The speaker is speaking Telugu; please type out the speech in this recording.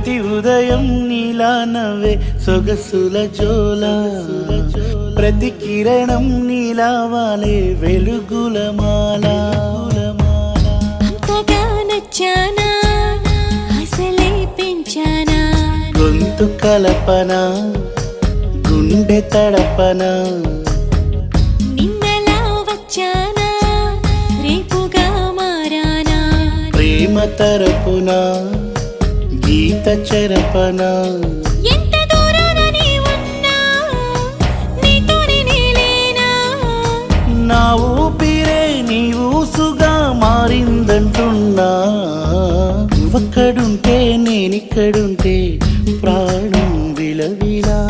ప్రతి ఉదయం నీలా నవ్వే సొగసుల జోల ప్రతి కిరణం నీలా వాలే వెలుగుల మాల అంతగా నచ్చానా అసలే పెంచానా గొంతు కలపన గుండె తడపన నిన్నలా వచ్చానా రేపుగా మారానా ప్రేమ తరపున గీత చెరపన ఎంత దూరాన నీ ఉన్నా నీతోనే నేలేనా నా ఊపిరే నీ ఊసుగా మారిందంటున్నా నువ్వక్కడుంటే నేనిక్కడుంటే ప్రాణం విలవిలా